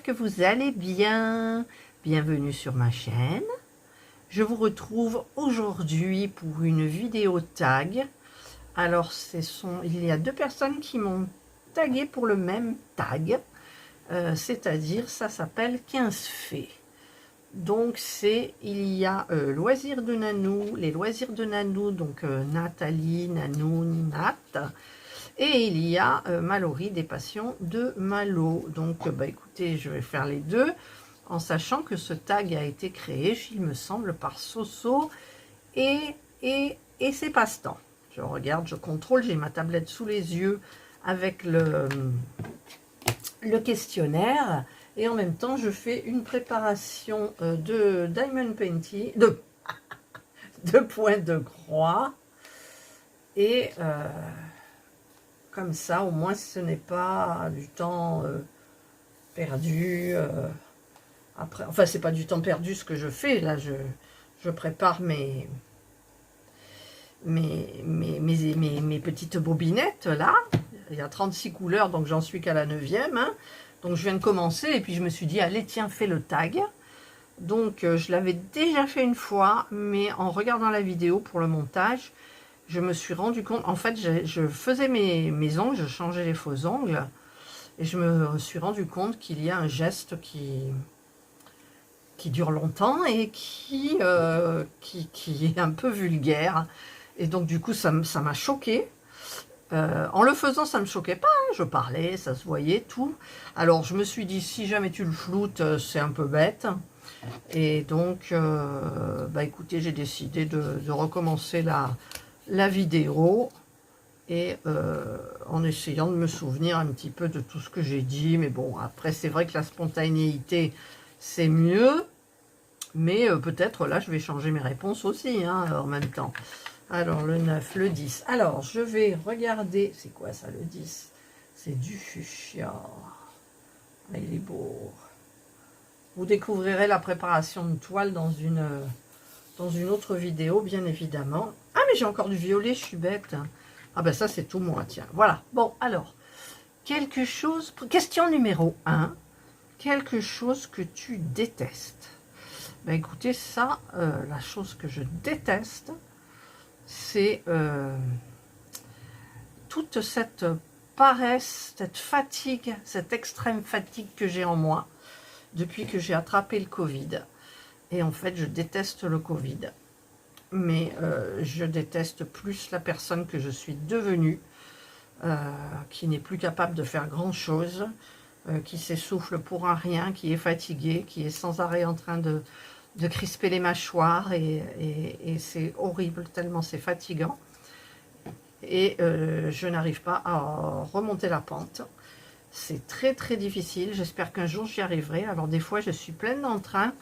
j'espère que vous allez bien. Bienvenue sur ma chaîne. Je vous retrouve aujourd'hui pour une vidéo tag. Alors, il y a deux personnes qui m'ont tagué pour le même tag. C'est-à-dire, ça s'appelle 15 fées. Donc, il y a Loisirs de Nanou, les Loisirs de Nanou, donc Nathalie, Nanou, Nat. Et il y a Mallory, des passions de Malo. Donc, écoutez, je vais faire les deux, en sachant que ce tag a été créé, il me semble, par Soso et ses passe-temps. Je regarde, je contrôle, j'ai ma tablette sous les yeux avec le questionnaire. Et en même temps, je fais une préparation de Diamond Painting, de points de croix. Et comme ça, au moins, ce n'est pas du temps perdu. Après, enfin, c'est pas du temps perdu ce que je fais. Là, je prépare mes petites bobinettes, là. Il y a 36 couleurs, donc j'en suis qu'à la 9e. Hein. Donc, je viens de commencer, et puis je me suis dit, allez, tiens, fais le tag. Donc, je l'avais déjà fait une fois, mais en regardant la vidéo pour le montage, je me suis rendu compte, en fait, je faisais mes ongles, je changeais les faux ongles, et je me suis rendu compte qu'il y a un geste qui dure longtemps et qui est un peu vulgaire. Et donc, du coup, ça m'a choqué. En le faisant, ça ne me choquait pas, hein, je parlais, ça se voyait, tout. Alors, je me suis dit, si jamais tu le floutes, c'est un peu bête. Et donc, écoutez, j'ai décidé de recommencer la vidéo et en essayant de me souvenir un petit peu de tout ce que j'ai dit. Mais bon, après, c'est vrai que la spontanéité, c'est mieux. Mais peut-être, là, je vais changer mes réponses aussi, hein, en même temps. Alors, le 9, le 10. Alors, je vais regarder... C'est quoi ça, le 10? C'est du fuchsia. Ah, il est beau. Vous découvrirez la préparation de toile dans une autre vidéo, bien évidemment. Ah, mais j'ai encore du violet, je suis bête. Ah ben ça, c'est tout moi, tiens. Voilà. Bon, alors, quelque chose... Question numéro 1. Quelque chose que tu détestes. Ben écoutez, ça, la chose que je déteste, c'est toute cette paresse, cette fatigue, cette extrême fatigue que j'ai en moi depuis que j'ai attrapé le Covid. Et en fait, je déteste le Covid. Mais je déteste plus la personne que je suis devenue, qui n'est plus capable de faire grand-chose, qui s'essouffle pour un rien, qui est fatiguée, qui est sans arrêt en train de crisper les mâchoires. Et c'est horrible, tellement c'est fatigant. Et je n'arrive pas à remonter la pente. C'est très très difficile. J'espère qu'un jour j'y arriverai. Alors des fois, je suis pleine d'entrain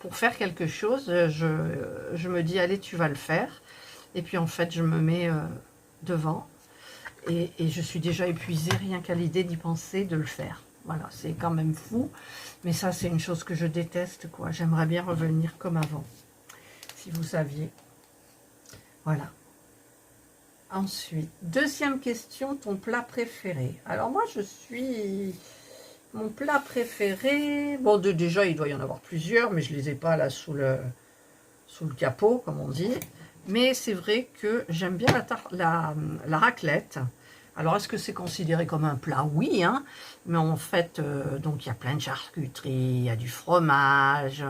pour faire quelque chose. Je me dis, allez, tu vas le faire. Et puis en fait, je me mets devant. Et je suis déjà épuisée rien qu'à l'idée d'y penser, de le faire. Voilà, c'est quand même fou. Mais ça, c'est une chose que je déteste, quoi. J'aimerais bien revenir comme avant. Si vous saviez. Voilà. Ensuite, deuxième question, ton plat préféré. Alors moi, mon plat préféré... Bon, déjà, il doit y en avoir plusieurs, mais je ne les ai pas là sous le capot, comme on dit. Mais c'est vrai que j'aime bien la raclette. Alors, est-ce que c'est considéré comme un plat? Oui, hein. Mais en fait, donc il y a plein de charcuterie, il y a du fromage.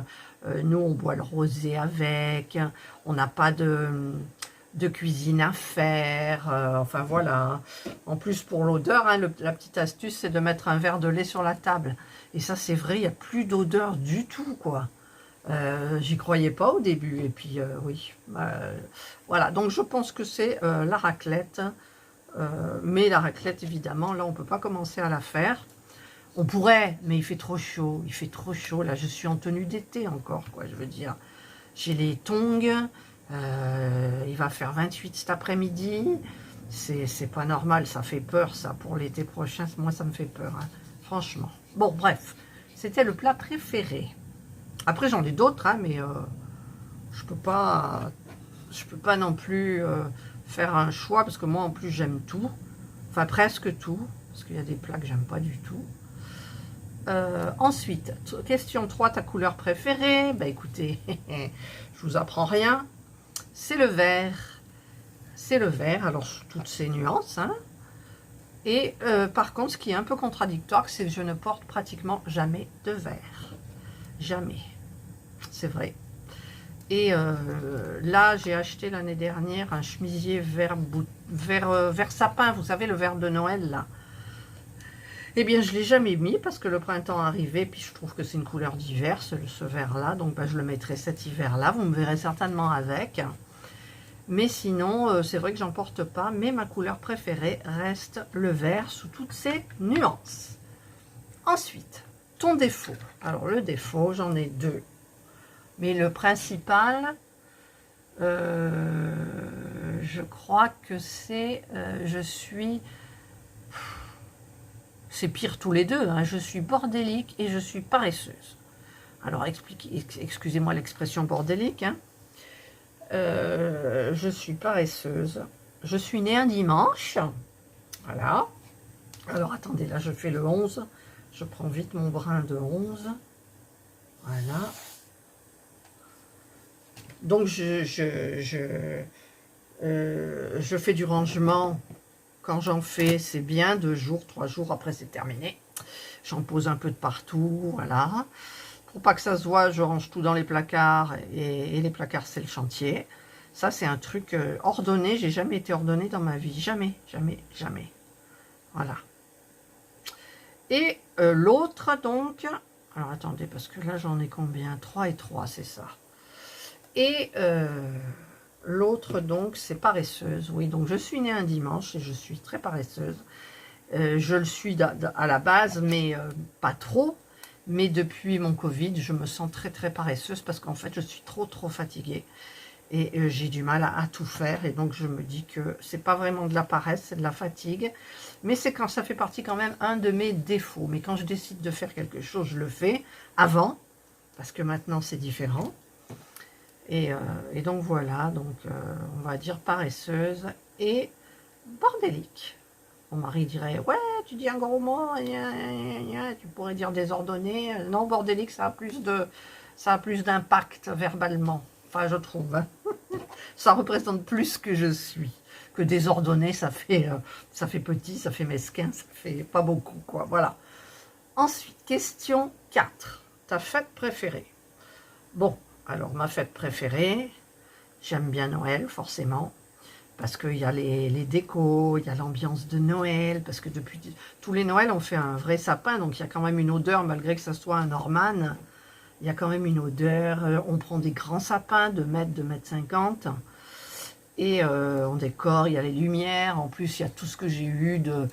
Nous, on boit le rosé avec. On n'a pas de cuisine à faire, enfin voilà. En plus, pour l'odeur, hein, la petite astuce, c'est de mettre un verre de lait sur la table. Et ça, c'est vrai, il n'y a plus d'odeur du tout, quoi. J'y croyais pas au début, et puis oui. Voilà, donc je pense que c'est la raclette. Mais la raclette, évidemment, là, on ne peut pas commencer à la faire. On pourrait, mais il fait trop chaud. Il fait trop chaud. Là, je suis en tenue d'été encore, quoi, je veux dire. J'ai les tongs. Il va faire 28 cet après-midi. C'est pas normal, ça fait peur, ça, pour l'été prochain. Moi, ça me fait peur, hein, franchement. Bon, bref, c'était le plat préféré. Après, j'en ai d'autres, hein, mais je peux pas non plus faire un choix, parce que moi, en plus, j'aime tout. Enfin, presque tout, parce qu'il y a des plats que j'aime pas du tout. Ensuite, question 3, ta couleur préférée? Bah écoutez, je vous apprends rien. C'est le vert. C'est le vert, alors sous toutes ses nuances. Hein. Et par contre, ce qui est un peu contradictoire, c'est que je ne porte pratiquement jamais de vert. Jamais. C'est vrai. Et là, j'ai acheté l'année dernière un chemisier vert sapin. Vous savez, le vert de Noël, là. Eh bien, je ne l'ai jamais mis parce que le printemps arrivait, puis je trouve que c'est une couleur d'hiver, ce vert-là. Donc, bah, je le mettrai cet hiver-là. Vous me verrez certainement avec. Mais sinon, c'est vrai que j'en porte pas. Mais ma couleur préférée reste le vert sous toutes ses nuances. Ensuite, ton défaut. Alors, le défaut, j'en ai deux. Mais le principal, je crois que c'est... c'est pire tous les deux, hein, je suis bordélique et je suis paresseuse. Alors, excusez-moi l'expression bordélique. Hein. Je suis paresseuse. Je suis née un dimanche. Voilà. Alors, attendez, là, je fais le 11. Je prends vite mon brin de 11. Voilà. Donc, je fais du rangement. Quand j'en fais, c'est bien. 2 jours, 3 jours, après c'est terminé. J'en pose un peu de partout, voilà. Pour pas que ça se voit, je range tout dans les placards. Et les placards, c'est le chantier. Ça, c'est un truc ordonné. J'ai jamais été ordonnée dans ma vie. Jamais, jamais, jamais. Voilà. Et l'autre, donc... Alors, attendez, parce que là, j'en ai combien? 3 et 3, c'est ça. Et l'autre, donc, c'est paresseuse. Oui, donc je suis née un dimanche et je suis très paresseuse. Je le suis à la base, mais pas trop. Mais depuis mon Covid, je me sens très, très paresseuse parce qu'en fait, je suis trop fatiguée. Et j'ai du mal à tout faire. Et donc, je me dis que c'est pas vraiment de la paresse, c'est de la fatigue. Mais c'est quand ça fait partie quand même un de mes défauts. Mais quand je décide de faire quelque chose, je le fais avant. Parce que maintenant, c'est différent. Et donc voilà, donc on va dire paresseuse et bordélique. Mon mari dirait, ouais, tu dis un gros mot, tu pourrais dire désordonné. Non, bordélique, ça a plus d'impact verbalement. Enfin, je trouve. Hein. Ça représente plus que je suis. Que désordonné, ça fait petit, ça fait mesquin, ça fait pas beaucoup, quoi. Voilà. Ensuite, question 4. Ta fête préférée? Bon. Alors, ma fête préférée, j'aime bien Noël, forcément, parce qu'il y a les décos, il y a l'ambiance de Noël, parce que depuis tous les Noëls, on fait un vrai sapin, donc il y a quand même une odeur, malgré que ça soit un Norman, il y a quand même une odeur. On prend des grands sapins de mètres, 50, et on décore, il y a les lumières, en plus, il y a tout ce que j'ai eu de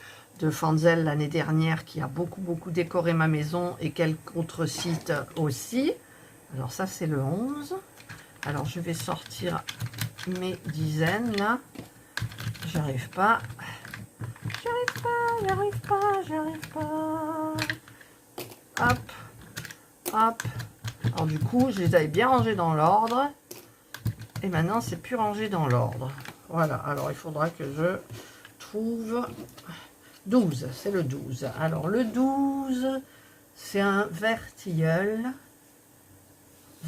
Fanzel l'année dernière, qui a beaucoup décoré ma maison, et quelques autres sites aussi. Alors ça, c'est le 11. Alors, je vais sortir mes dizaines, là. J'arrive pas. J'arrive pas. Hop. Hop. Alors, du coup, je les avais bien rangés dans l'ordre. Et maintenant, c'est plus rangé dans l'ordre. Voilà. Alors, il faudra que je trouve 12. C'est le 12. Alors, le 12, c'est un vert tilleul.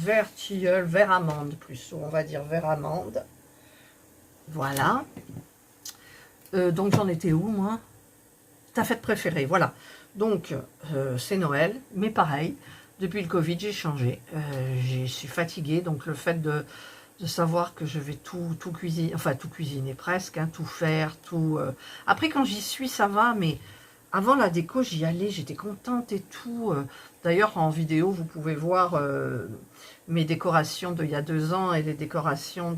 Vert tilleul, vert amande plus, on va dire vert amande. Voilà. Donc j'en étais où, moi? Ta fête préférée, voilà. Donc c'est Noël, mais pareil, depuis le Covid, j'ai changé. Je suis fatiguée, donc le fait de savoir que je vais tout cuisiner, enfin tout cuisiner presque, hein, tout faire, tout... Après, quand j'y suis, ça va, mais... Avant la déco, j'y allais, j'étais contente et tout. D'ailleurs, en vidéo, vous pouvez voir mes décorations d'il y a 2 ans et les décorations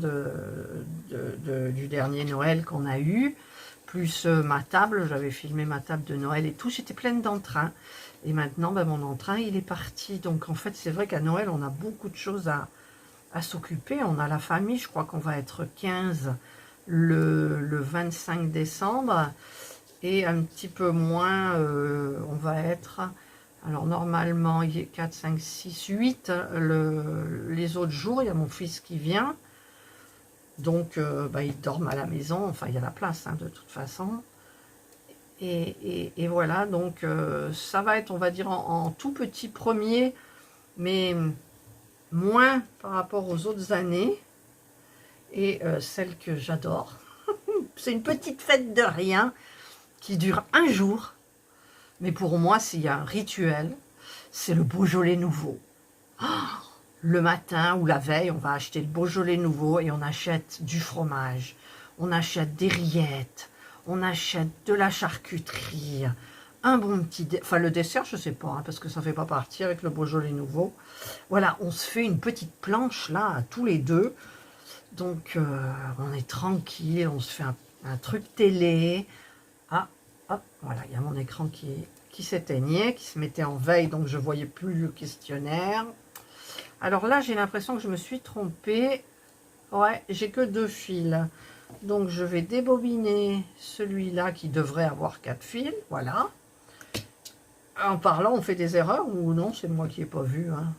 du dernier Noël qu'on a eu. Plus ma table, j'avais filmé ma table de Noël et tout. J'étais pleine d'entrain. Et maintenant, ben, mon entrain, il est parti. Donc, en fait, c'est vrai qu'à Noël, on a beaucoup de choses à s'occuper. On a la famille, je crois qu'on va être 15 le 25 décembre. Et un petit peu moins, on va être, alors normalement, il y a 4, 5, 6, 8, les autres jours, il y a mon fils qui vient. Donc, bah, ils dorment à la maison, enfin, il y a la place, hein, de toute façon. Et voilà, donc ça va être, on va dire, en tout petit premier, mais moins par rapport aux autres années. Et celle que j'adore, c'est une petite fête de rien qui dure un jour. Mais pour moi, s'il y a un rituel, c'est le Beaujolais nouveau. Oh, le matin ou la veille, on va acheter le Beaujolais nouveau et on achète du fromage, on achète des rillettes, on achète de la charcuterie, un bon petit... Enfin, le dessert, je ne sais pas, hein, parce que ça ne fait pas partie avec le Beaujolais nouveau. Voilà, on se fait une petite planche, là, tous les deux. Donc, on est tranquille, on se fait un truc télé. Ah, hop, voilà, il y a mon écran qui s'éteignait, qui se mettait en veille, donc je ne voyais plus le questionnaire. Alors là, j'ai l'impression que je me suis trompée. Ouais, j'ai que 2 fils. Donc, je vais débobiner celui-là qui devrait avoir 4 fils. Voilà. En parlant, on fait des erreurs ou non? C'est moi qui n'ai pas vu. Hein.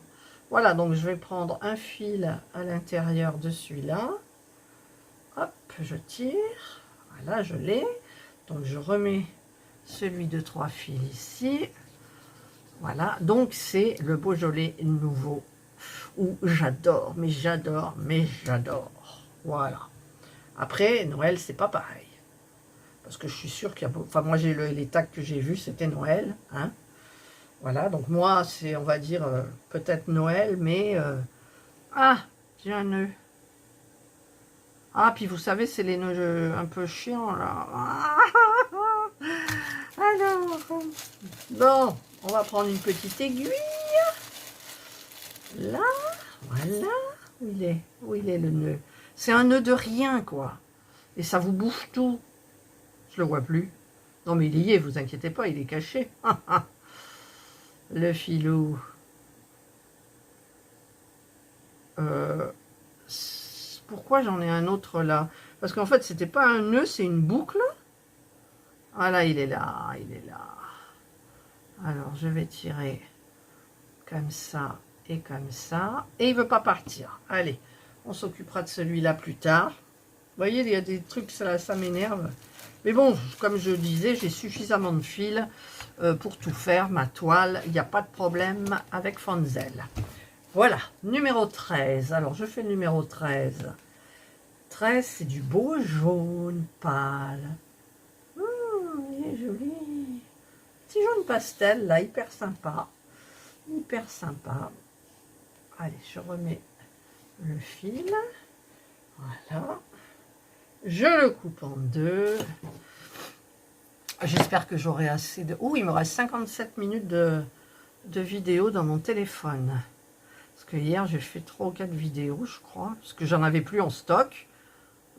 Voilà, donc je vais prendre un fil à l'intérieur de celui-là. Hop, je tire. Voilà, je l'ai. Donc, je remets celui de 3 fils ici. Voilà, donc c'est le Beaujolais nouveau. Où j'adore, mais j'adore, mais j'adore. Voilà. Après, Noël, c'est pas pareil. Parce que je suis sûre qu'il y a... Enfin, moi, j'ai les tags que j'ai vus, c'était Noël. Hein. Voilà, donc moi, c'est, on va dire, peut-être Noël, mais... Ah, j'ai un nœud. Ah, puis vous savez, c'est les nœuds un peu chiants, là. Alors, bon, on va prendre une petite aiguille. Là, voilà. Où il est le nœud? C'est un nœud de rien, quoi. Et ça vous bouffe tout. Je le vois plus. Non, mais il y est, vous inquiétez pas, il est caché. Le filou. Pourquoi j'en ai un autre là? Parce qu'en fait, c'était pas un nœud, c'est une boucle. Ah là, il est là, il est là. Alors, je vais tirer comme ça et comme ça. Et il veut pas partir. Allez, on s'occupera de celui-là plus tard. Vous voyez, il y a des trucs, ça m'énerve. Mais bon, comme je disais, j'ai suffisamment de fils pour tout faire. Ma toile, il n'y a pas de problème avec Fonzel. Voilà, numéro 13. Alors, je fais le numéro 13. 13, c'est du beau jaune pâle. Il est joli. Petit jaune pastel, là, hyper sympa. Hyper sympa. Allez, je remets le fil. Voilà. Je le coupe en deux. J'espère que j'aurai assez de... Oh, il me reste 57 minutes de vidéo dans mon téléphone. Parce que hier, j'ai fait 3 ou 4 vidéos, je crois. Parce que j'en avais plus en stock.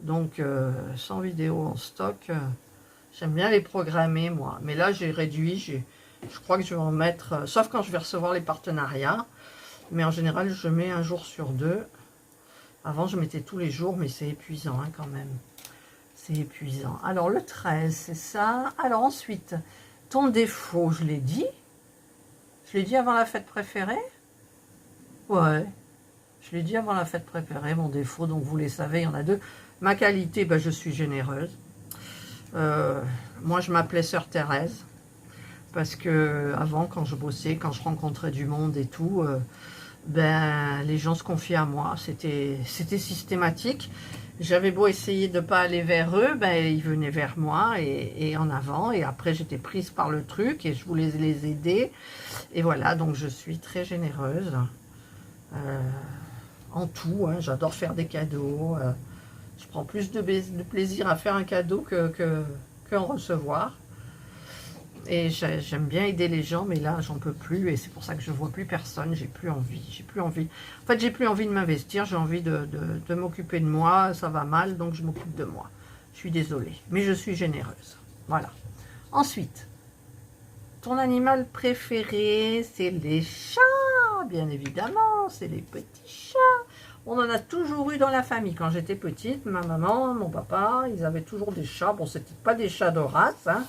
Donc, 100 vidéos en stock. J'aime bien les programmer, moi. Mais là, j'ai réduit. Je crois que je vais en mettre... sauf quand je vais recevoir les partenariats. Mais en général, je mets un jour sur 2. Avant, je mettais tous les jours, mais c'est épuisant hein, quand même. C'est épuisant. Alors, le 13, c'est ça. Alors, ensuite, ton défaut, je l'ai dit. Je l'ai dit avant la fête préférée. Ouais. Je l'ai dit avant la fête préférée, mon défaut. Donc, vous les savez, il y en a 2. Ma qualité, ben, je suis généreuse. Moi, je m'appelais Sœur Thérèse. Parce que avant, quand je bossais, quand je rencontrais du monde et tout, ben, les gens se confiaient à moi. C'était systématique. J'avais beau essayer de ne pas aller vers eux, ben, ils venaient vers moi et en avant. Et après, j'étais prise par le truc et je voulais les aider. Et voilà, donc je suis très généreuse. En tout, hein, j'adore faire des cadeaux. Je prends plus de plaisir à faire un cadeau qu'en recevoir. Et j'aime bien aider les gens, mais là, j'en peux plus. Et c'est pour ça que je ne vois plus personne. J'ai plus envie. J'ai plus envie. En fait, j'ai plus envie de m'investir. J'ai envie de m'occuper de moi. Ça va mal, donc je m'occupe de moi. Je suis désolée. Mais je suis généreuse. Voilà. Ensuite, ton animal préféré, c'est les chats. Bien évidemment, c'est les petits chats. On en a toujours eu dans la famille. Quand j'étais petite, ma maman, mon papa, ils avaient toujours des chats. Bon, c'était pas des chats de race, hein.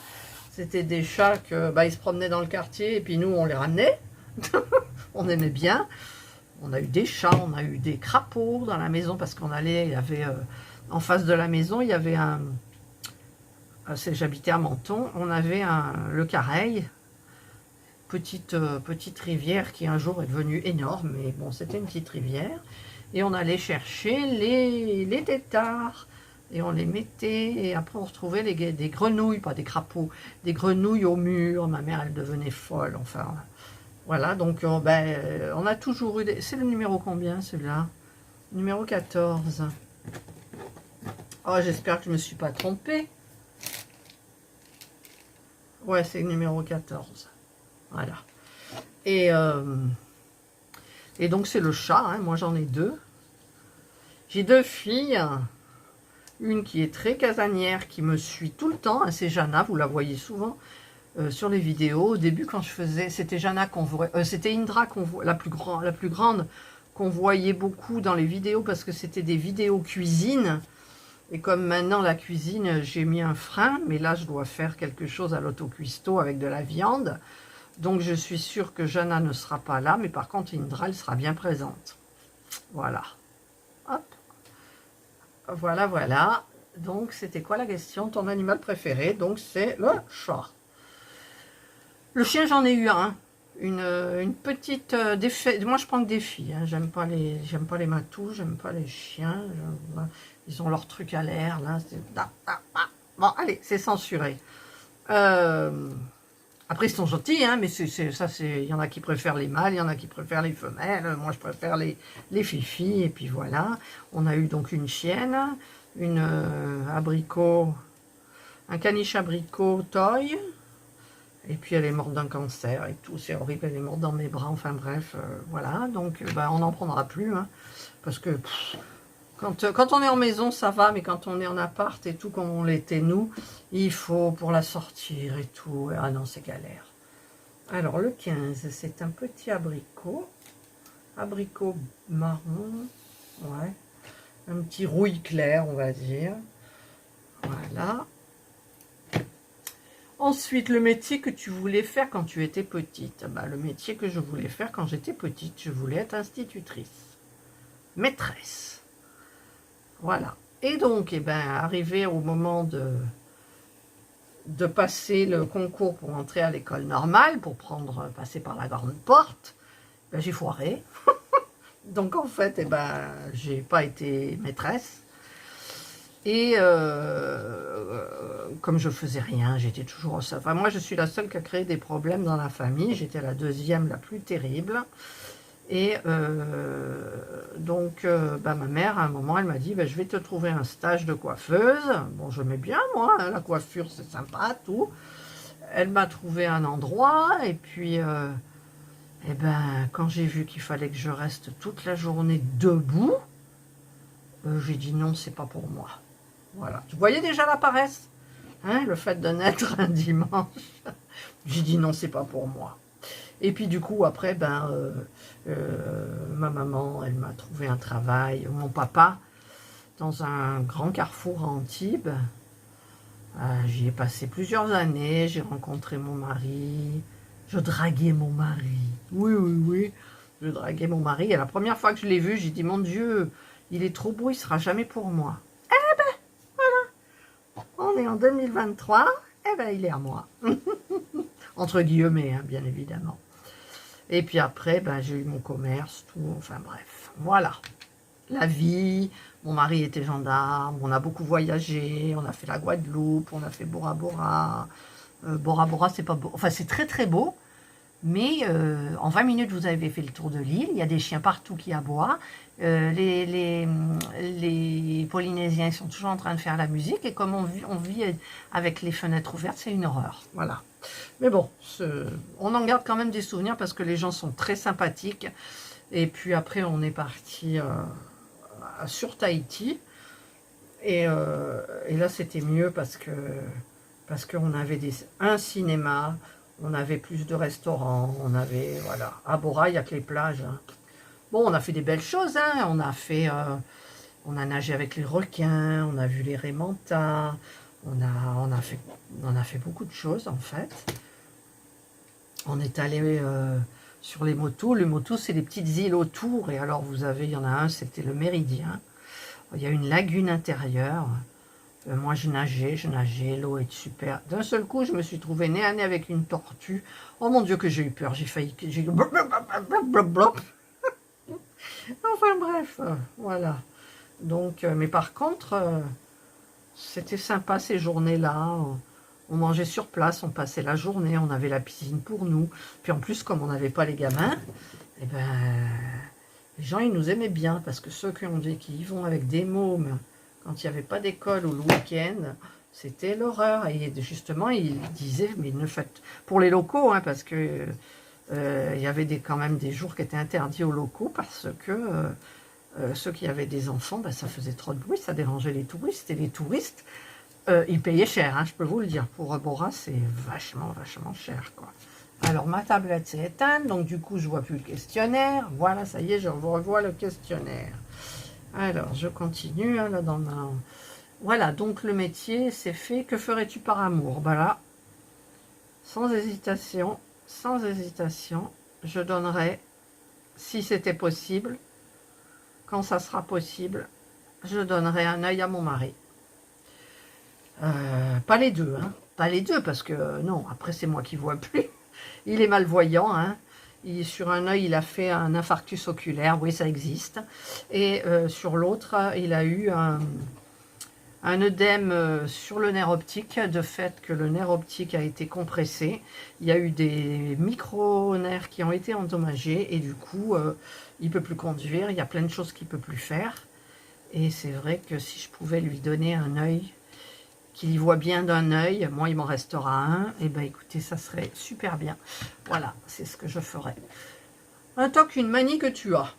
C'était des chats que, bah, ils se promenaient dans le quartier et puis nous, on les ramenait. On aimait bien. On a eu des chats, on a eu des crapauds dans la maison parce qu'on allait, il y avait, en face de la maison, il y avait un j'habitais à Menton, on avait le Careil, petite rivière qui un jour est devenue énorme, mais bon, c'était une petite rivière, et on allait chercher les têtards, et on les mettait, et après on retrouvait des grenouilles, pas des crapauds, des grenouilles au mur. Ma mère, elle devenait folle, enfin, voilà, donc on a toujours eu c'est le numéro combien, celui-là? Numéro 14. Oh, j'espère que je ne me suis pas trompée. Ouais, c'est le numéro 14. Voilà. Et donc, c'est le chat. Hein. Moi, j'en ai 2. J'ai 2 filles. Une qui est très casanière, qui me suit tout le temps. Hein, c'est Jana, vous la voyez souvent sur les vidéos. Au début, quand je faisais... C'était Jana qu'on voyait... c'était Indra, la plus grande, qu'on voyait beaucoup dans les vidéos, parce que c'était des vidéos cuisine. Et comme maintenant la cuisine, j'ai mis un frein, mais là je dois faire quelque chose à l'autocuisto avec de la viande. Donc je suis sûre que Jana ne sera pas là, mais par contre Indra, elle sera bien présente. Voilà. Hop. Voilà, voilà. Donc c'était quoi la question? Ton animal préféré? Donc c'est le chat. Le chien, j'en ai eu un. Une petite... moi je prends que des filles. Hein. J'aime pas les matous, j'aime pas les chiens. Ils ont leur truc à l'air, là. Bon, allez, c'est censuré. Après, ils sont gentils, hein, mais il y en a qui préfèrent les mâles, il y en a qui préfèrent les femelles. Moi, je préfère les fifis, et puis voilà. On a eu donc une chienne, une abricot, un caniche abricot toy, et puis elle est morte d'un cancer et tout. C'est horrible, elle est morte dans mes bras, enfin bref, voilà. Donc, on n'en prendra plus, hein, parce que... Quand on est en maison, ça va, mais quand on est en appart et tout, comme on l'était nous, il faut pour la sortir et tout. Ah non, c'est galère. Alors, le 15, c'est un petit abricot marron, ouais, un petit rouille clair, on va dire. Voilà. Ensuite, le métier que tu voulais faire quand tu étais petite. Le métier que je voulais faire quand j'étais petite, je voulais être institutrice, maîtresse. Voilà. Et donc, arrivé au moment de passer le concours pour entrer à l'école normale, pour passer par la grande porte, j'ai foiré. Donc, en fait, j'ai pas été maîtresse. Et comme je faisais rien, j'étais toujours... Enfin, moi, je suis la seule qui a créé des problèmes dans la famille. J'étais la deuxième, la plus terrible. Et donc, ma mère, à un moment, elle m'a dit, je vais te trouver un stage de coiffeuse. Bon, je mets bien, moi, hein, la coiffure, c'est sympa, tout. Elle m'a trouvé un endroit, et puis, quand j'ai vu qu'il fallait que je reste toute la journée debout, j'ai dit non, c'est pas pour moi. Voilà. Tu voyais déjà la paresse, hein, le fait de naître un dimanche. J'ai dit non, c'est pas pour moi. Et puis du coup, après, ma maman, elle m'a trouvé un travail, mon papa, dans un grand carrefour à Antibes. J'y ai passé plusieurs années, j'ai rencontré mon mari, je draguais mon mari. Oui, oui, oui, je draguais mon mari. Et la première fois que je l'ai vu, j'ai dit, mon Dieu, il est trop beau, il ne sera jamais pour moi. Voilà, on est en 2023, il est à moi. Entre guillemets, hein, bien évidemment. Et puis après, j'ai eu mon commerce, tout, enfin bref, voilà. La vie, mon mari était gendarme, on a beaucoup voyagé, on a fait la Guadeloupe, on a fait Bora Bora. Bora Bora, c'est pas beau, enfin c'est très très beau, mais en 20 minutes, vous avez fait le tour de l'île, il y a des chiens partout qui aboient, les Polynésiens sont toujours en train de faire la musique, et comme on vit avec les fenêtres ouvertes, c'est une horreur, voilà. Mais bon, on en garde quand même des souvenirs parce que les gens sont très sympathiques. Et puis après, on est parti sur Tahiti. Et là, c'était mieux parce qu'on avait un cinéma, on avait plus de restaurants, on avait, voilà. À Bora, il n'y a que les plages. Hein. Bon, on a fait des belles choses, hein. On a nagé avec les requins, on a vu les raimentas. On a fait beaucoup de choses, en fait. On est allé sur les motos. Les motos, c'est les petites îles autour. Et alors, il y en a un, c'était le Méridien. Il y a une lagune intérieure. Moi, je nageais, l'eau est super. D'un seul coup, je me suis trouvée nez à nez avec une tortue. Oh mon Dieu, que j'ai eu peur, j'ai failli... Enfin bref, voilà. Donc, mais par contre, c'était sympa ces journées-là. On mangeait sur place, on passait la journée, on avait la piscine pour nous. Puis en plus, comme on n'avait pas les gamins, eh ben, les gens, ils nous aimaient bien. Parce que ceux qui y vont avec des mômes, quand il n'y avait pas d'école ou le week-end, c'était l'horreur. Et justement, ils disaient, mais ne faites... Pour les locaux, hein, parce que il y avait quand même des jours qui étaient interdits aux locaux, parce que ceux qui avaient des enfants, ben, ça faisait trop de bruit, ça dérangeait les touristes. Et les touristes, ils payaient cher, hein, je peux vous le dire. Pour Bora, c'est vachement, vachement cher, quoi. Alors, ma tablette s'est éteinte, donc du coup, je ne vois plus le questionnaire. Voilà, ça y est, je revois le questionnaire. Alors, je continue, hein, là, dans ma... Voilà, donc le métier, c'est fait. Que ferais-tu par amour? Ben là, sans hésitation, je donnerais, si c'était possible, quand ça sera possible, je donnerai un œil à mon mari. Pas les deux, hein. Pas les deux, parce que non, après c'est moi qui vois plus. Il est malvoyant, hein. Sur un œil, il a fait un infarctus oculaire, oui, ça existe. Et sur l'autre, il a eu un œdème sur le nerf optique, de fait que le nerf optique a été compressé. Il y a eu des micro-nerfs qui ont été endommagés, et du coup, il ne peut plus conduire, il y a plein de choses qu'il ne peut plus faire. Et c'est vrai que si je pouvais lui donner un œil, qu'il y voit bien d'un œil, moi il m'en restera un, et ben écoutez, ça serait super bien. Voilà, c'est ce que je ferais. Un toc, une manie que tu as.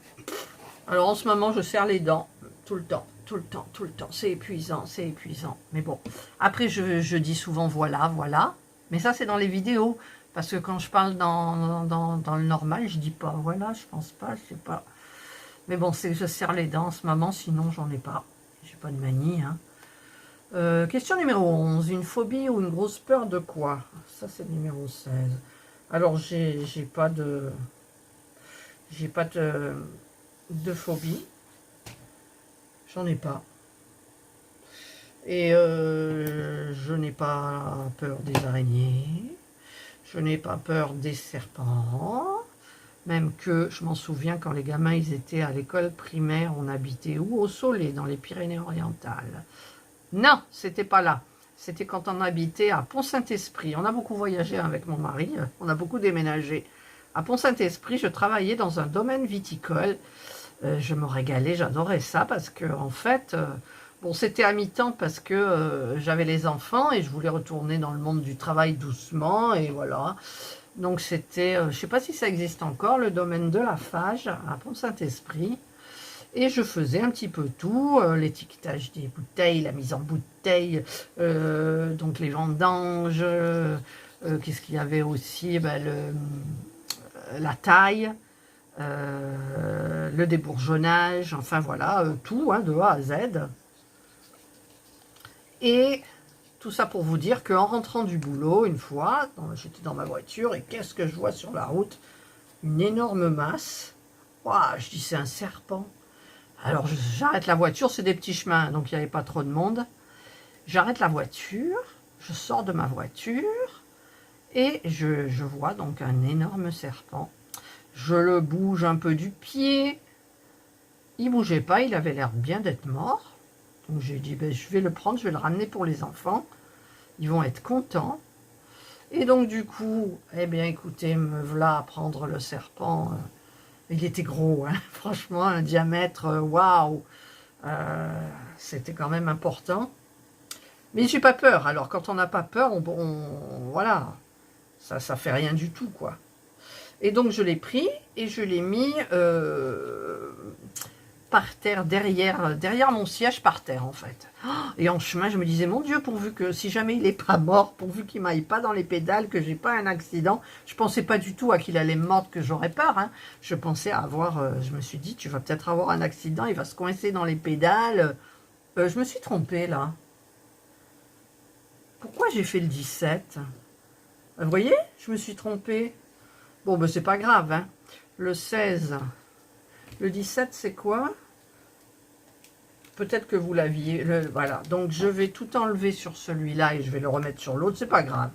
Alors en ce moment, je serre les dents tout le temps. Tout le temps, tout le temps. C'est épuisant, c'est épuisant. Mais bon, après je dis souvent voilà, voilà. Mais ça c'est dans les vidéos. Parce que quand je parle dans le normal, je dis pas voilà, je pense pas, je sais pas. Mais bon, c'est que je serre les dents en ce moment, sinon j'en ai pas. J'ai pas de manie, hein. Question numéro 11. Une phobie ou une grosse peur de quoi? Ça, c'est le numéro 16. Alors, j'ai pas de phobie. J'en ai pas. Et je n'ai pas peur des araignées. Je n'ai pas peur des serpents. Même que, je m'en souviens, quand les gamins, ils étaient à l'école primaire, on habitait où? Au Soleil, dans les Pyrénées-Orientales. Non, c'était pas là. C'était quand on habitait à Pont-Saint-Esprit. On a beaucoup voyagé avec mon mari, on a beaucoup déménagé. À Pont-Saint-Esprit, je travaillais dans un domaine viticole. Je me régalais, j'adorais ça parce que, en fait, bon, c'était à mi-temps parce que j'avais les enfants et je voulais retourner dans le monde du travail doucement et voilà. Donc c'était, je ne sais pas si ça existe encore, le domaine de la Fage à Pont-Saint-Esprit. Et je faisais un petit peu tout, l'étiquetage des bouteilles, la mise en bouteille, donc les vendanges, qu'est-ce qu'il y avait aussi, ben, la taille, le débourgeonnage, enfin voilà, tout, hein, de A à Z. Et tout ça pour vous dire qu'en rentrant du boulot, une fois, j'étais dans ma voiture, et qu'est-ce que je vois sur la route? Une énorme masse. Ouah, je dis, c'est un serpent. Alors, j'arrête la voiture, c'est des petits chemins, donc il n'y avait pas trop de monde. J'arrête la voiture, je sors de ma voiture, et je vois donc un énorme serpent. Je le bouge un peu du pied. Il ne bougeait pas, il avait l'air bien d'être mort. Donc j'ai dit, ben, je vais le prendre, je vais le ramener pour les enfants. Ils vont être contents. Et donc du coup, eh bien écoutez, me voilà à prendre le serpent. Il était gros, hein, franchement, un diamètre, waouh, c'était quand même important. Mais j'ai pas peur. Alors quand on n'a pas peur, voilà, ça fait rien du tout, quoi. Et donc je l'ai pris et je l'ai mis par terre, derrière mon siège, par terre en fait. Et en chemin, je me disais, mon Dieu, pourvu que, si jamais il n'est pas mort, pourvu qu'il m'aille pas dans les pédales, que j'ai pas un accident. Je pensais pas du tout à qu'il allait me mordre, que j'aurais peur. Hein. Je pensais avoir, je me suis dit, tu vas peut-être avoir un accident, il va se coincer dans les pédales. Je me suis trompée là. Pourquoi j'ai fait le 17? Vous voyez, je me suis trompée. Bon, ben c'est pas grave. Hein. Le 16, le 17, c'est quoi? peut-être que vous l'aviez. Voilà, donc je vais tout enlever sur celui-là et je vais le remettre sur l'autre, c'est pas grave.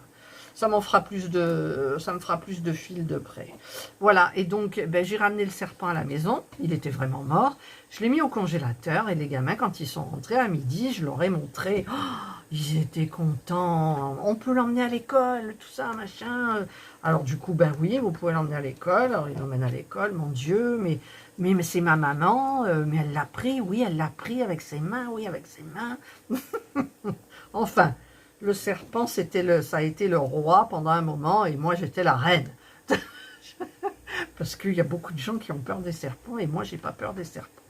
Ça m'en fera plus de, ça me fera plus de fil de près. Voilà, et donc ben, j'ai ramené le serpent à la maison, il était vraiment mort. Je l'ai mis au congélateur et les gamins, quand ils sont rentrés à midi, je leur ai montré. Oh, ils étaient contents. On peut l'emmener à l'école, tout ça, machin. Alors du coup, ben oui, vous pouvez l'emmener à l'école. Alors ils l'emmènent à l'école, mon Dieu, mais c'est ma maman, mais elle l'a pris, oui, elle l'a pris avec ses mains, oui, avec ses mains. Enfin. Le serpent, ça a été le roi pendant un moment et moi, j'étais la reine. Parce qu'il y a beaucoup de gens qui ont peur des serpents et moi, j'ai pas peur des serpents.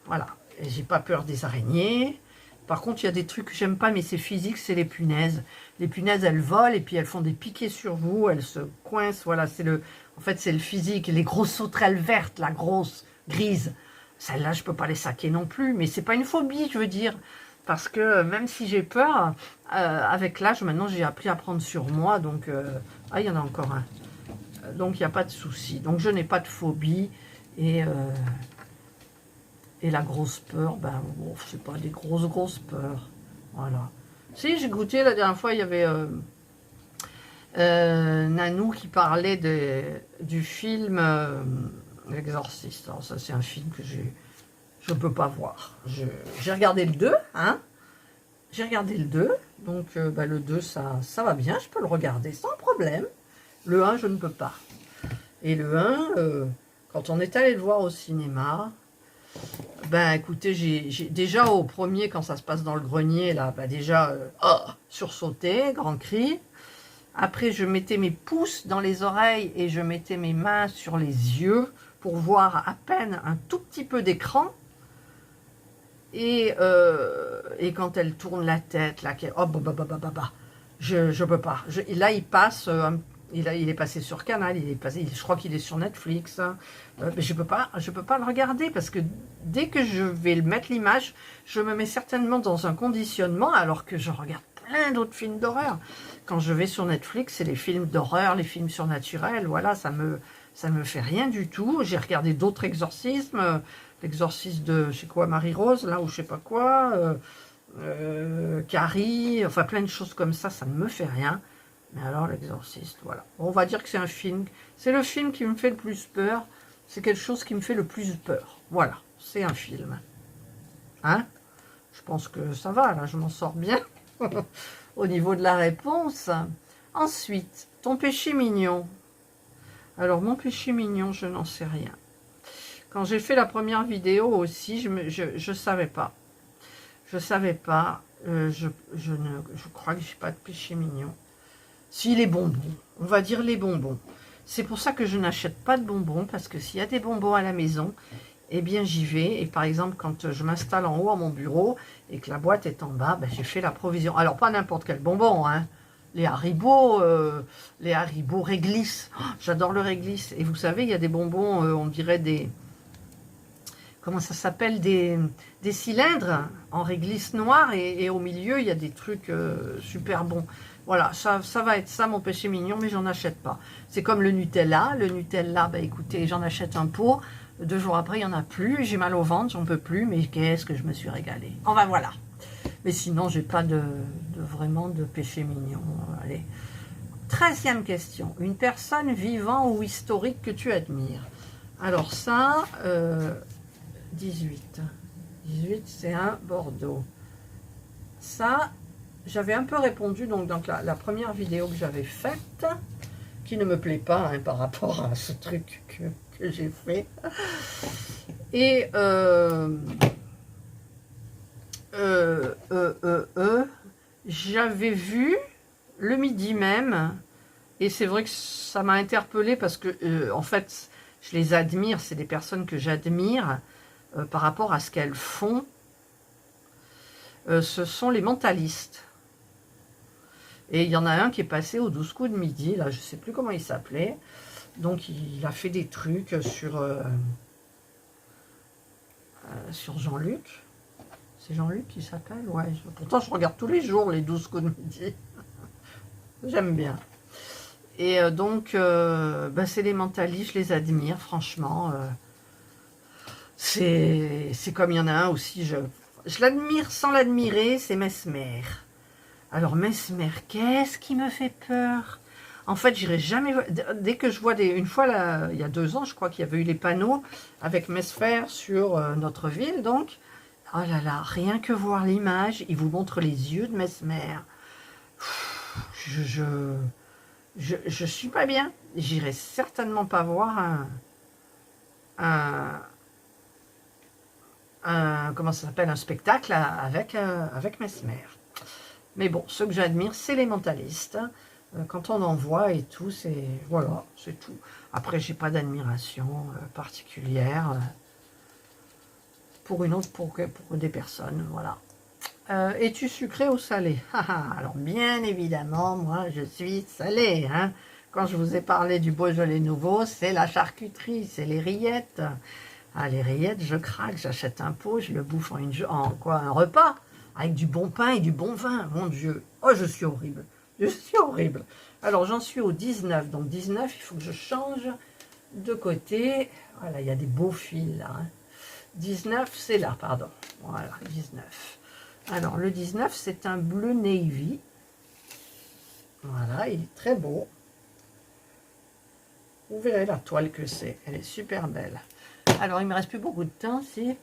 Voilà. Et j'ai pas peur des araignées. Par contre, il y a des trucs que j'aime pas, mais c'est physique, c'est les punaises. Les punaises, elles volent et puis elles font des piquets sur vous, elles se coincent. Voilà, en fait, c'est le physique. Les grosses sauterelles vertes, la grosse, grise. Celles-là, je peux pas les saquer non plus, mais c'est pas une phobie, je veux dire. Parce que même si j'ai peur, avec l'âge, maintenant j'ai appris à prendre sur moi. Donc, ah, il y en a encore un. Donc, il n'y a pas de souci. Donc, je n'ai pas de phobie. Et la grosse peur, ben, bon, c'est pas des grosses peurs. Voilà. Si, j'ai goûté la dernière fois, il y avait Nanou qui parlait du film L'Exorciste. Alors, ça, c'est un film que je ne peux pas voir. J'ai regardé le 2, hein. J'ai regardé le 2, donc bah, le 2, ça va bien, je peux le regarder sans problème. Le 1, je ne peux pas. Et le 1, quand on est allé le voir au cinéma, ben écoutez, j'ai déjà au premier, quand ça se passe dans le grenier, là, bah, déjà, sursauté, grand cri. Après, je mettais mes pouces dans les oreilles et je mettais mes mains sur les yeux pour voir à peine un tout petit peu d'écran. Et quand elle tourne la tête, là, oh, je peux pas. Là, il passe, il est passé sur Canal, je crois qu'il est sur Netflix. Hein. Mais je peux pas le regarder parce que dès que je vais mettre l'image, je me mets certainement dans un conditionnement alors que je regarde plein d'autres films d'horreur. Quand je vais sur Netflix, c'est les films d'horreur, les films surnaturels, voilà, ça me fait rien du tout. J'ai regardé d'autres exorcismes. L'exorcisme de, je sais quoi, Marie-Rose, là, ou je sais pas quoi, Carrie, enfin plein de choses comme ça ne me fait rien. Mais alors, l'exorciste, voilà. On va dire que c'est un film, c'est le film qui me fait le plus peur, c'est quelque chose qui me fait le plus peur. Voilà, c'est un film. Hein? Je pense que ça va, là, je m'en sors bien au niveau de la réponse. Ensuite, ton péché mignon. Alors, mon péché mignon, je n'en sais rien. Quand j'ai fait la première vidéo aussi, je savais pas. Je savais pas. Je crois que j'ai pas de péché mignon. Si, les bonbons. On va dire les bonbons. C'est pour ça que je n'achète pas de bonbons, parce que s'il y a des bonbons à la maison, eh bien j'y vais. Et par exemple, quand je m'installe en haut à mon bureau et que la boîte est en bas, ben, j'ai fait la provision. Alors, pas n'importe quel bonbon, hein. Les Haribo réglisse. Oh, j'adore le réglisse. Et vous savez, il y a des bonbons, on dirait des... Comment ça s'appelle, des cylindres en réglisse noire et au milieu, il y a des trucs super bons. Voilà, ça va être ça mon péché mignon, mais j'en achète pas. C'est comme le Nutella. Le Nutella, bah écoutez, j'en achète un pot. 2 jours après, il n'y en a plus. J'ai mal au ventre, j'en peux plus, mais qu'est-ce que je me suis régalée. Enfin voilà. Mais sinon, j'ai pas vraiment de péché mignon. Allez. 13e question. Une personne vivant ou historique que tu admires. Alors ça... 18. 18, c'est un Bordeaux. Ça, j'avais un peu répondu donc dans la première vidéo que j'avais faite, qui ne me plaît pas hein, par rapport à ce truc que j'ai fait. Et j'avais vu le midi même, et c'est vrai que ça m'a interpellée parce que, en fait, je les admire, c'est des personnes que j'admire, par rapport à ce qu'elles font, ce sont les mentalistes. Et il y en a un qui est passé au 12 coups de midi, là, je ne sais plus comment il s'appelait. Donc, il a fait des trucs sur Jean-Luc. C'est Jean-Luc qui s'appelle? Ouais. Pourtant, je regarde tous les jours les 12 coups de midi. J'aime bien. Et donc, bah, c'est les mentalistes, je les admire, franchement. C'est comme il y en a un aussi, Je l'admire sans l'admirer, c'est Mesmer. Alors Mesmer, qu'est-ce qui me fait peur? En fait, j'irai jamais... Dès que je vois une fois, là, il y a 2 ans, je crois qu'il y avait eu les panneaux avec Mesmer sur notre ville, donc... Oh là là, rien que voir l'image, il vous montre les yeux de Mesmer. Je suis pas bien. J'irai certainement pas voir comment ça s'appelle, un spectacle avec Mesmer. Mais bon, ceux que j'admire, c'est les mentalistes. Quand on en voit et tout, c'est... Voilà, c'est tout. Après, j'ai pas d'admiration particulière pour des personnes, voilà. Es-tu sucré ou salé? Alors, bien évidemment, moi, je suis salé. Hein. Quand je vous ai parlé du Beaujolais nouveau, c'est la charcuterie, c'est les rillettes. Ah, les rillettes, je craque, j'achète un pot, je le bouffe un repas, avec du bon pain et du bon vin, mon Dieu. Oh, je suis horrible, je suis horrible. Alors, j'en suis au 19, donc 19, il faut que je change de côté. Voilà, il y a des beaux fils, là. Hein. 19, c'est là, pardon. Voilà, 19. Alors, le 19, c'est un bleu navy. Voilà, il est très beau. Vous verrez la toile que c'est, elle est super belle. Alors, il ne me reste plus beaucoup de temps, si...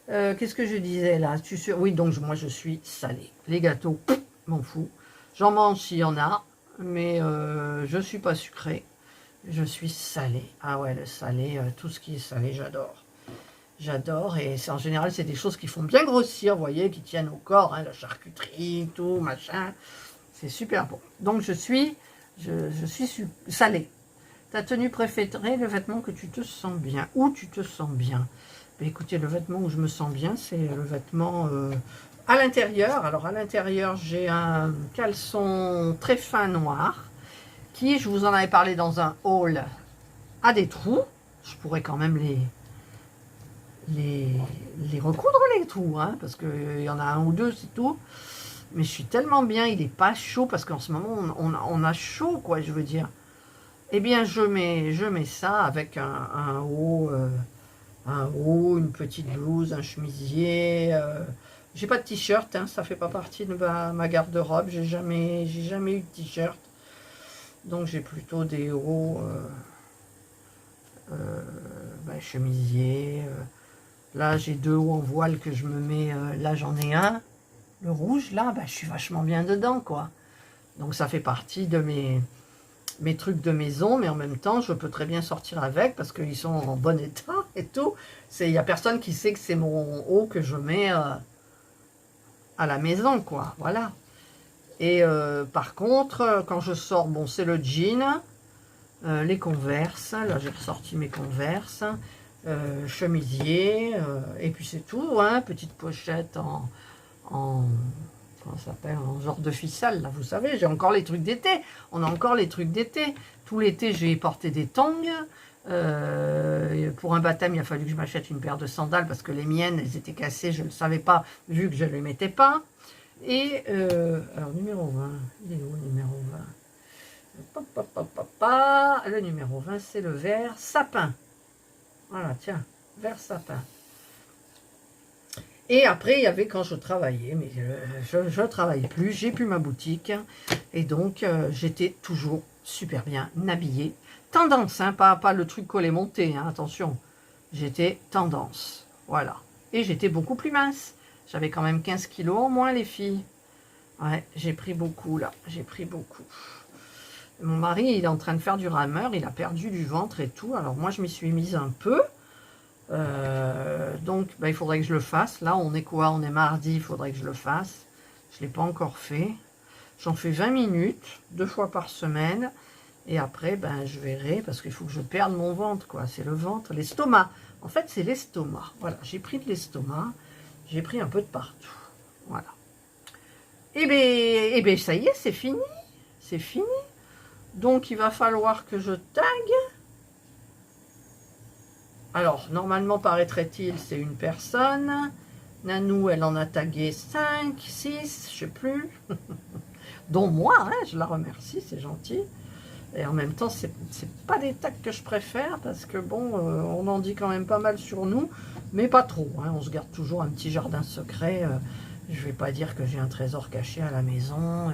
Qu'est-ce que je disais là? Oui, donc moi je suis salée. Les gâteaux, m'en fous. J'en mange s'il y en a, mais je ne suis pas sucrée. Je suis salée. Ah ouais, le salé, tout ce qui est salé, j'adore. J'adore, et en général, c'est des choses qui font bien grossir, vous voyez, qui tiennent au corps, hein, la charcuterie, tout, machin. C'est super bon. Donc, je suis salée. Ta tenue préférée, le vêtement que tu te sens bien. Où tu te sens bien? Mais écoutez, le vêtement où je me sens bien, c'est le vêtement à l'intérieur. Alors, à l'intérieur, j'ai un caleçon très fin noir, qui, je vous en avais parlé dans un haul, a des trous. Je pourrais quand même les recoudre, les trous, hein, parce qu'il y en a un ou deux, c'est tout. Mais je suis tellement bien, il n'est pas chaud, parce qu'en ce moment, on a chaud, quoi, je veux dire. Eh bien, je mets ça avec un haut, une petite blouse, un chemisier. J'ai pas de t-shirt, hein, ça fait pas partie de ma garde-robe. J'ai jamais eu de t-shirt. Donc, j'ai plutôt des hauts chemisiers. Là, j'ai 2 hauts en voile que je me mets. Là, j'en ai un. Le rouge, là, je suis vachement bien dedans, quoi. Donc, ça fait partie de mes trucs de maison, mais en même temps, je peux très bien sortir avec parce qu'ils sont en bon état et tout. Il n'y a personne qui sait que c'est mon haut que je mets à la maison, quoi. Voilà. Et par contre, quand je sors, bon, c'est le jean, les Converse. Là, j'ai ressorti mes Converse, chemisier, et puis c'est tout, hein, petite pochette en comment ça s'appelle, en genre de ficelle, là, vous savez, j'ai encore les trucs d'été, on a encore les trucs d'été, tout l'été j'ai porté des tongs, pour un baptême il a fallu que je m'achète une paire de sandales, parce que les miennes, elles étaient cassées, je ne le savais pas, vu que je ne les mettais pas, et, alors numéro 20, il est où le numéro 20? Le numéro 20, c'est le vert sapin, voilà, tiens, vert sapin. Et après, il y avait quand je travaillais, mais je ne travaillais plus, j'ai plus ma boutique. Et donc, j'étais toujours super bien habillée. Tendance, hein, pas le truc collé-monté, hein, attention. J'étais tendance, voilà. Et j'étais beaucoup plus mince. J'avais quand même 15 kilos en moins, les filles. Ouais, j'ai pris beaucoup, là, j'ai pris beaucoup. Mon mari, il est en train de faire du rameur, il a perdu du ventre et tout. Alors moi, je m'y suis mise un peu. Donc il faudrait que je le fasse. Là on est quoi? On est mardi, il faudrait que je le fasse. Je ne l'ai pas encore fait. J'en fais 20 minutes, 2 fois par semaine. Et après je verrai, parce qu'il faut que je perde mon ventre, quoi. C'est le ventre, l'estomac. En fait c'est l'estomac. Voilà, j'ai pris de l'estomac. J'ai pris un peu de partout. Voilà. Et bien ça y est, c'est fini. C'est fini. Donc il va falloir que je tague. Alors, normalement, paraîtrait-il, c'est une personne. Nanou, elle en a tagué 5, 6, je sais plus. Dont moi, hein, je la remercie, c'est gentil. Et en même temps, c'est pas des tags que je préfère, parce que bon, on en dit quand même pas mal sur nous. Mais pas trop, hein, on se garde toujours un petit jardin secret. Je ne vais pas dire que j'ai un trésor caché à la maison,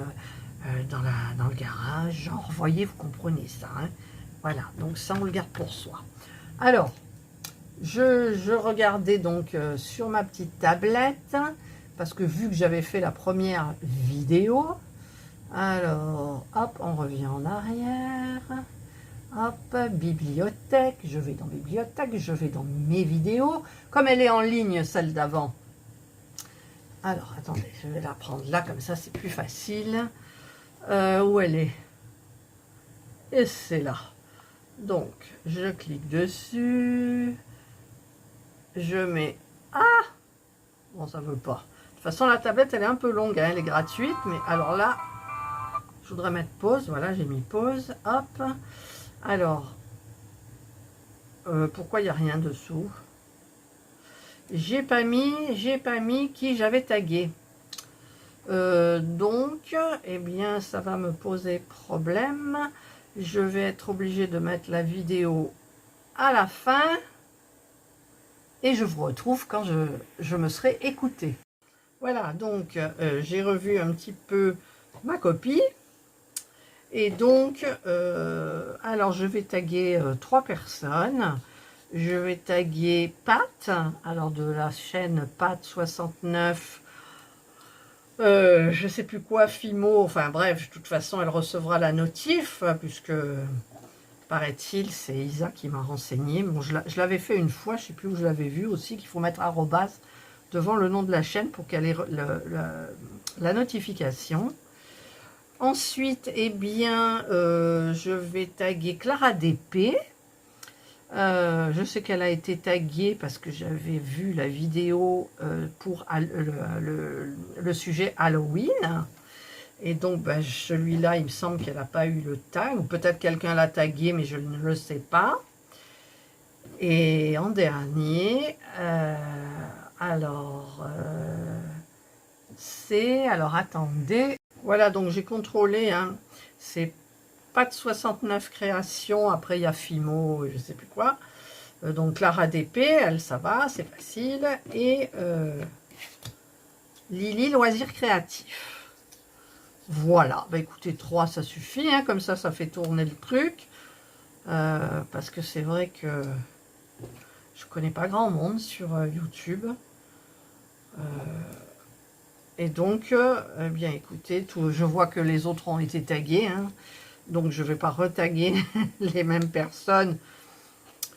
dans le garage. Genre, voyez, vous comprenez ça. Hein. Voilà, donc ça, on le garde pour soi. Alors, je regardais donc sur ma petite tablette, parce que vu que j'avais fait la première vidéo, alors, hop, on revient en arrière. Hop, bibliothèque, je vais dans bibliothèque, je vais dans mes vidéos. Comme elle est en ligne, celle d'avant. Alors, attendez, je vais la prendre là, comme ça, c'est plus facile. Où elle est? Et c'est là. Donc, je clique dessus. Je mets... Ah! Bon, ça veut pas. De toute façon, la tablette, elle est un peu longue, hein, elle est gratuite. Mais alors là, je voudrais mettre pause. Voilà, j'ai mis pause. Hop. Alors, pourquoi il n'y a rien dessous? J'ai pas mis qui j'avais tagué. Donc, eh bien, ça va me poser problème. Je vais être obligée de mettre la vidéo à la fin. Et je vous retrouve quand je me serai écoutée. Voilà, donc, j'ai revu un petit peu ma copie. Et donc, alors je vais taguer 3 personnes. Je vais taguer Pat, alors de la chaîne Pat69, je sais plus quoi, Fimo, enfin bref, de toute façon elle recevra la notif, puisque paraît-il, c'est Isa qui m'a renseigné. Bon, je l'avais fait une fois, je sais plus où je l'avais vu aussi, qu'il faut mettre arrobase devant le nom de la chaîne pour qu'elle ait la notification. Ensuite, eh bien, je vais taguer Clara DP. Je sais qu'elle a été taguée parce que j'avais vu la vidéo pour le sujet Halloween. Et donc, ben, celui-là, il me semble qu'elle n'a pas eu le tag. Ou peut-être quelqu'un l'a tagué, mais je ne le sais pas. Et en dernier, alors, c'est... Alors, attendez... Voilà, donc j'ai contrôlé, hein, c'est pas de 69 créations, après il y a Fimo, je sais plus quoi. Donc Clara DP, elle, ça va, c'est facile. Et Lily Loisirs Créatifs. Voilà, bah écoutez, 3 ça suffit, hein, comme ça fait tourner le truc. Parce que c'est vrai que je connais pas grand monde sur YouTube. Et donc, eh bien écoutez, je vois que les autres ont été tagués, hein, donc je ne vais pas retaguer les mêmes personnes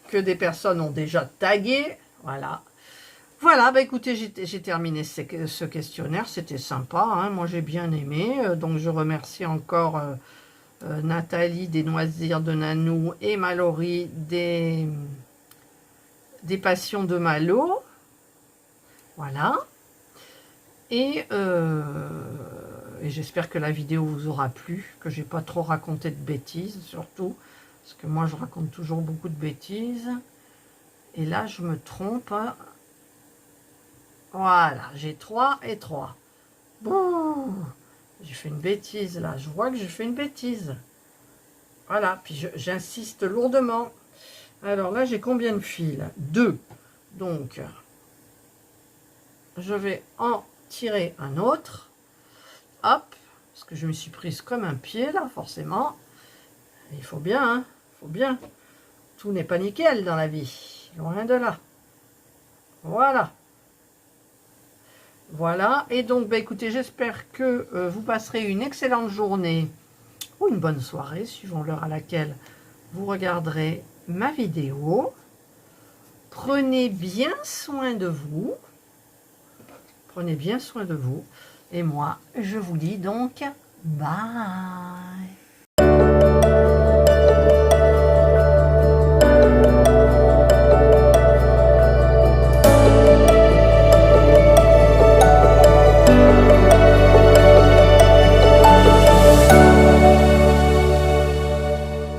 que des personnes ont déjà tagué. Voilà. Voilà, bah écoutez, j'ai terminé ce questionnaire, c'était sympa, hein, moi j'ai bien aimé. Donc je remercie encore Nathalie des Noisirs de Nanou et Mallory des Passions de Malo. Voilà. Et j'espère que la vidéo vous aura plu, que j'ai pas trop raconté de bêtises, surtout, parce que moi je raconte toujours beaucoup de bêtises. Et là je me trompe. Voilà, j'ai 3 et 3. Bon, j'ai fait une bêtise là, je vois que j'ai fait une bêtise. Voilà, puis j'insiste lourdement. Alors là j'ai combien de fils? 2. Donc, je vais en tirer un autre. Hop, parce que je me suis prise comme un pied là, forcément. Il faut bien, hein, il faut bien. Tout n'est pas nickel dans la vie, loin de là. Voilà. Voilà, et donc, bah, écoutez, j'espère que vous passerez une excellente journée ou une bonne soirée, suivant l'heure à laquelle vous regarderez ma vidéo. Prenez bien soin de vous. Prenez bien soin de vous. Et moi, je vous dis donc, bye.